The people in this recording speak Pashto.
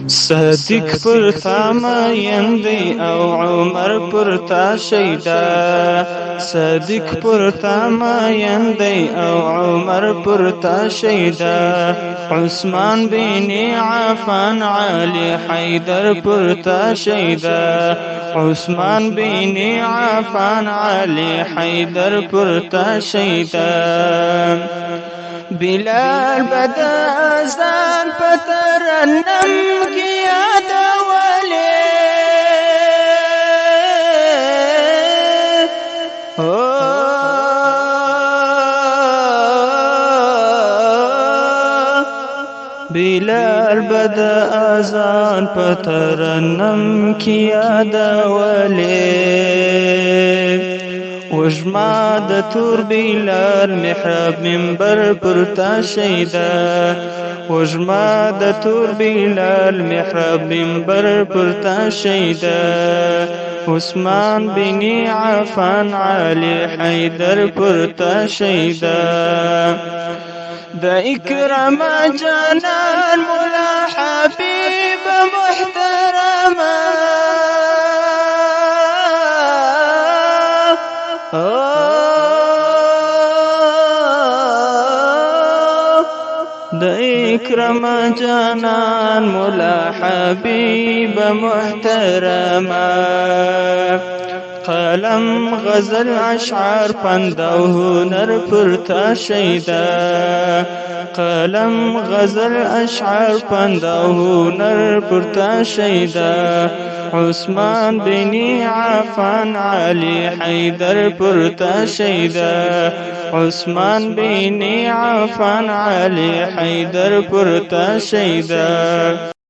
صدیق پر تا مایندی او عمر پر تا شیدا صدیق پر تا مایندی او عمر پر تا شیدا عثمان بن عفان علی حیدر پر تا شیدا عثمان بن عفان علی حیدر پر تا شیدا بلال بدا اذان پترنم کی یاد ولی بلال بدا اذان پترنم کی یاد ولی وجما د تور بلال محراب منبر پرتا شیدا وجما د تور بلال محراب منبر پرتا شیدا عثمان بن عفان علی حیدر پرتا شیدا د اکرام جانان مولا حبیب محترمه د اکرم جانان مولا حبیب محترمه قلم غزل اشعار پند او هنر پرتا شیدا قلم غزل اشعار پند او هنر پرتا شیدا عثمان بن عفان علی حیدر پرتا شیدا عثمان بن عفان علی حیدر پرتا شیدا